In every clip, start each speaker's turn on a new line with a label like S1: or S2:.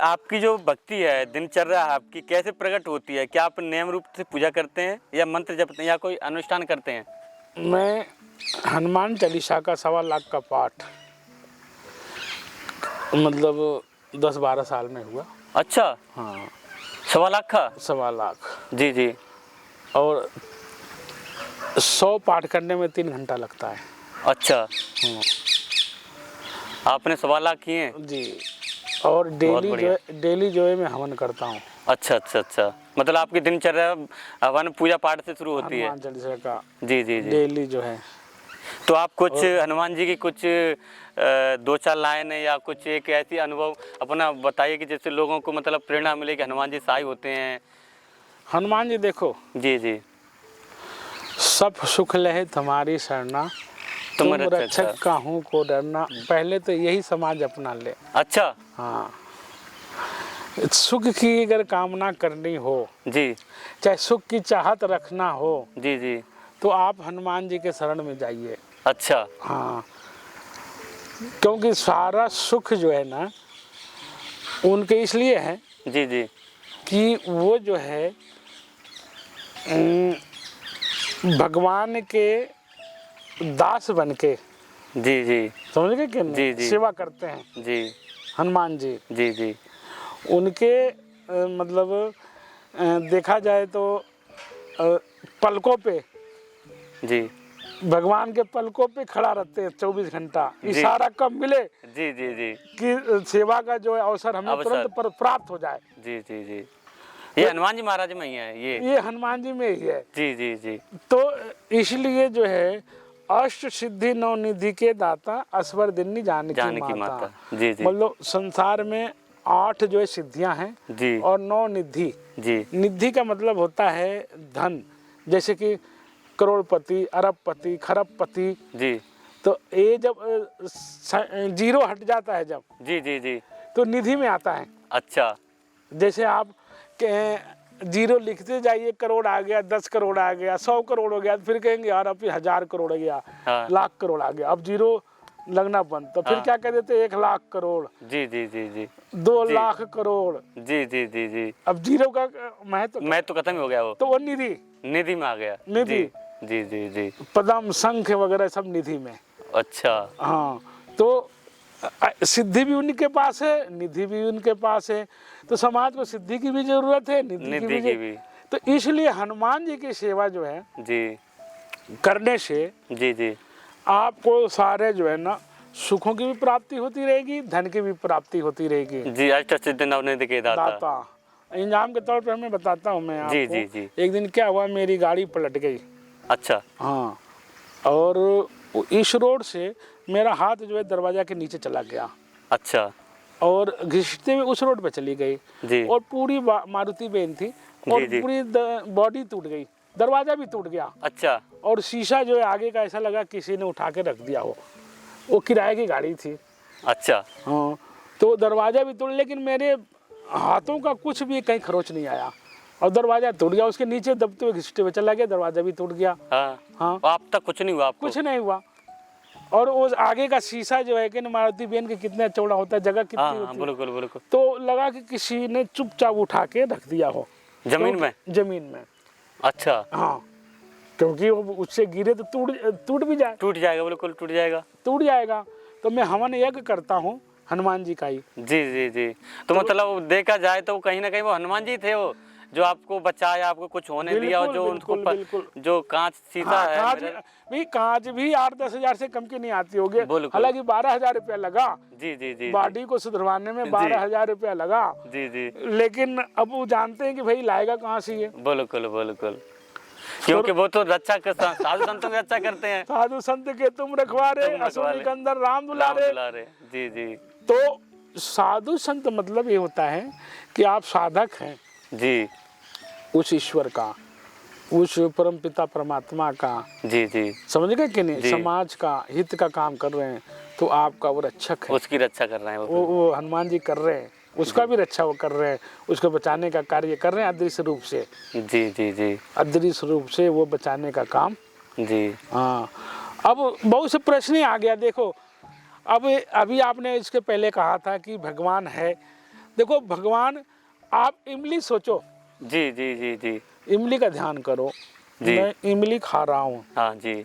S1: आपकी जो भक्ति है, दिनचर्या आपकी कैसे प्रकट होती है? क्या आप नियम रूप से पूजा करते हैं या मंत्र जपते हैं या कोई अनुष्ठान करते हैं?
S2: मैं हनुमान चालीसा का 1.25 लाख का पाठ मतलब 10-12 साल में हुआ।
S1: अच्छा,
S2: हाँ,
S1: 1.25 लाख का?
S2: 1.25 लाख।
S1: जी जी।
S2: और 100 पाठ करने में 3 घंटा लगता है।
S1: अच्छा,
S2: हाँ
S1: आपने 1.25 लाख किए हैं?
S2: जी। और डेली जो है मैं हवन करता हूँ।
S1: अच्छा अच्छा अच्छा, मतलब आपकी दिनचर्या हवन पूजा पाठ से शुरू होती है?
S2: हनुमान चालीसा का
S1: जी जी जी।
S2: डेली जो है।
S1: तो आप कुछ हनुमान जी की कुछ 2-4 लाइन या कुछ एक ऐसी अनुभव अपना बताइए कि जिससे लोगों को मतलब प्रेरणा मिले कि हनुमान जी सहाय होते हैं।
S2: हनुमान जी देखो,
S1: जी जी।
S2: सब सुख लहे तुम्हारी शरणा, तुम रक्षक काहू को डरना। पहले तो यही समाज अपना ले।
S1: अच्छा।
S2: हाँ, सुख की अगर कामना करनी हो
S1: जी,
S2: चाहे सुख की चाहत रखना हो
S1: जी जी,
S2: तो आप हनुमान जी के शरण में जाइए।
S1: अच्छा।
S2: हाँ, क्योंकि सारा सुख जो है ना उनके इसलिए है
S1: जी जी
S2: कि वो जो है भगवान के दास बन के,
S1: जी जी,
S2: समझ गए कि
S1: जी जी,
S2: सेवा करते हैं
S1: जी
S2: हनुमान जी।
S1: जी जी,
S2: उनके मतलब देखा जाए तो पलकों पे,
S1: जी
S2: भगवान के पलकों पे खड़ा रहते हैं 24 घंटा। इशारा कब मिले
S1: जी जी जी
S2: कि सेवा का जो है अवसर हमें तुरंत पर प्राप्त हो जाए।
S1: जी जी जी, ये हनुमान जी महाराज में ही है
S2: ये हनुमान जी में ही है।
S1: जी जी जी।
S2: तो इसलिए जो है अष्ट सिद्धि 9 निधि के दाता, असवर दिन्नी जानकी माता।
S1: जी जी,
S2: मतलब संसार में 8 जो है सिद्धियां हैं
S1: जी
S2: और 9 निधि।
S1: जी,
S2: निधि का मतलब होता है धन, जैसे कि करोड़पति, अरबपति, खरबपति।
S1: जी
S2: तो ये जब जीरो हट जाता है जब,
S1: जी जी जी,
S2: तो निधि में आता है।
S1: अच्छा।
S2: जैसे आप जीरो लिखते जाइए, करोड़ आ गया, 10 करोड़ आ गया, 100 करोड़ हो गया, फिर कहेंगे यार अब 1000 करोड़ हो गया,
S1: हाँ।
S2: लाख करोड़ आ गया। अब जीरो लगना बंद, तो फिर
S1: हाँ।
S2: क्या कह देते 1 लाख करोड़,
S1: जी जी जी जी,
S2: 2 लाख करोड़।
S1: जी जी जी जी,
S2: अब जीरो का महत्व
S1: तो खत्म हो गया,
S2: तो वो निधि,
S1: निधि में आ गया।
S2: निधि।
S1: जी जी जी,
S2: पदम शंख वगैरह सब निधि में।
S1: अच्छा।
S2: हाँ, तो सिद्धि भी उनके पास है, निधि भी उनके पास है। तो समाज को सिद्धि की भी जरूरत है, निधि की भी। तो इसलिए हनुमान जी की सेवा जो है
S1: जी
S2: करने से
S1: जी जी,
S2: आपको सारे जो है ना सुखों की भी प्राप्ति होती रहेगी, धन की भी प्राप्ति होती रहेगी।
S1: जी, अष्ट सिद्धि नवनिधि के दाता।
S2: इंजाम के तौर पर मैं बताता हूँ मैं आपको।
S1: जी जी जी,
S2: एक दिन क्या हुआ, मेरी गाड़ी पलट गई।
S1: अच्छा।
S2: हाँ, और इस रोड से मेरा हाथ जो है दरवाजा के नीचे चला गया।
S1: अच्छा।
S2: और घिसते हुए उस रोड पे चली गई
S1: जी,
S2: और पूरी मारुति वैन थी और
S1: जी,
S2: पूरी बॉडी टूट गई, दरवाजा भी टूट गया।
S1: अच्छा।
S2: और शीशा जो है आगे का ऐसा लगा किसी ने उठा के रख दिया हो, वो किराए की गाड़ी थी।
S1: अच्छा।
S2: हाँ, तो दरवाजा भी टूट, लेकिन मेरे हाथों का कुछ भी कहीं खरोच नहीं आया और दरवाजा टूट गया। उसके नीचे दबते हुए घिसते हुए चला गया, दरवाजा भी टूट गया।
S1: हाँ
S2: हाँ,
S1: आप तक कुछ नहीं हुआ आपको?
S2: कुछ नहीं हुआ। और वो आगे का शीशा जो है कि मारुति वैन के कितना चौड़ा होता है, जगह कितनी होती है,
S1: बिल्कुल बिल्कुल।
S2: तो लगा कि किसी ने चुपचाप उठा के रख दिया हो
S1: जमीन में।
S2: जमीन में।
S1: अच्छा।
S2: हाँ, क्योंकि वो उससे गिरे तो टूट भी जाए।
S1: टूट जाएगा, बिल्कुल टूट जाएगा।
S2: टूट जाएगा। तो मैं हवन यज्ञ करता हूँ हनुमान जी का ही।
S1: जी जी जी, तो मतलब देखा जाए तो कहीं ना कहीं वो हनुमान जी थे वो जो आपको बचाया, आपको कुछ होने दिया, और जो उनको जो कांच शीशा है,
S2: कांच भी 8-10 हजार से कम की नहीं आती होगी। हालांकि 12,000 रुपया लगा।
S1: जी जी जी,
S2: बॉडी को सुधरवाने में 12,000 रुपया लगा।
S1: जी जी,
S2: लेकिन अब वो जानते हैं कि भाई लाएगा कहाँ से ये।
S1: बिल्कुल बिल्कुल, क्योंकि वो तो रक्षा साधु संतों की रक्षा करते हैं।
S2: साधु संत के तुम रखवारे, असुर निकंदन राम दुलारे।
S1: जी जी,
S2: तो साधु संत मतलब ये होता है कि आप साधक हैं
S1: जी,
S2: उस ईश्वर का, उस परम पिता परमात्मा का।
S1: जी जी,
S2: समझ गए कि नहीं? समाज का हित का काम कर रहे हैं तो आपका वो रक्षक है,
S1: उसकी रक्षा कर रहे हैं
S2: वो हनुमान जी कर रहे हैं, उसका भी रक्षा वो कर रहे हैं, उसको बचाने का कार्य कर रहे हैं अदृश्य रूप से।
S1: जी जी जी,
S2: अदृश्य रूप से वो बचाने का काम।
S1: जी
S2: हाँ, अब बहुत से प्रश्न आ गया। देखो, अब अभी आपने इसके पहले कहा था कि भगवान है देखो भगवान, आप इमली सोचो,
S1: जी जी जी जी
S2: इमली का ध्यान करो,
S1: जी।
S2: मैं इमली खा रहा हूँ,
S1: हाँ जी,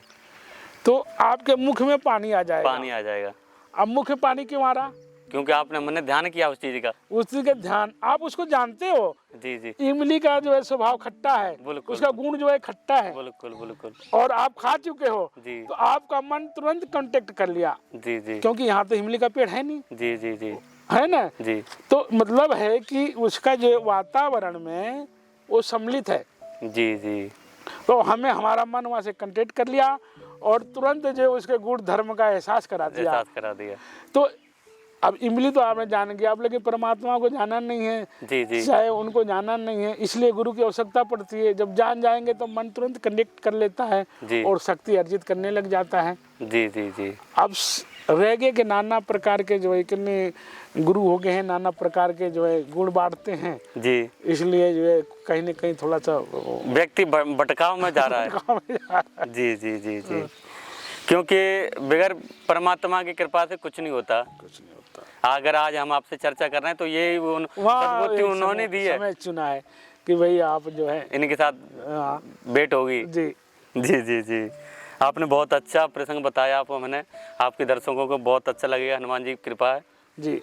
S2: तो आपके मुख में पानी आ जाएगा।
S1: पानी आ जाएगा,
S2: अब मुख में पानी क्यों आ रहा?
S1: क्योंकि आपने मैंने ध्यान किया उस चीज़ का।
S2: उसी के ध्यान, आप उसको जानते हो,
S1: जी जी,
S2: इमली का जो है स्वभाव खट्टा है,
S1: बिल्कुल
S2: उसका गुण जो है खट्टा है,
S1: बिल्कुल बिल्कुल।
S2: और आप खा चुके हो,
S1: जी
S2: तो आपका मन तुरंत कांटेक्ट कर लिया,
S1: जी जी
S2: क्योंकि यहाँ तो इमली का पेड़ है नहीं,
S1: जी जी जी
S2: है ना।
S1: जी
S2: तो मतलब है कि उसका जो वातावरण में वो सम्मिलित है,
S1: जी जी
S2: तो हमें हमारा मन वहाँ से कांटेक्ट कर लिया और तुरंत जो उसके गुण धर्म का एहसास करा दिया।
S1: एहसास करा दिया।
S2: तो अब इमली तो आपने जान गया, आप लेकिन परमात्मा को जाना नहीं है,
S1: जी जी
S2: चाहे उनको जाना नहीं है, इसलिए गुरु की आवश्यकता पड़ती है। जब जान जाएंगे तो मन तुरंत कनेक्ट कर लेता है
S1: जी
S2: और शक्ति अर्जित करने लग जाता है।
S1: जी जी जी
S2: अब रह गए कि नाना प्रकार के जो है कितने गुरु हो गए हैं, नाना प्रकार के जो है गुण बांटते हैं,
S1: जी,
S2: इसलिए जो है कहीं ना कहीं थोड़ा सा
S1: व्यक्ति भटकाव में जा रहा है। जी जी जी जी, क्योंकि बगैर परमात्मा की कृपा से कुछ नहीं होता।
S2: कुछ नहीं होता।
S1: अगर आज हम आपसे चर्चा कर रहे हैं तो ये
S2: वहाँ
S1: सद्बुद्धि उन्होंने दी है,
S2: समय चुना है कि भाई आप जो है
S1: इनके साथ
S2: हाँ,
S1: भेंट होगी।
S2: जी
S1: जी जी जी, आपने बहुत अच्छा प्रसंग बताया। आप हमने आपके दर्शकों को बहुत अच्छा लगेगा, हनुमान जी की कृपा है।
S2: जी।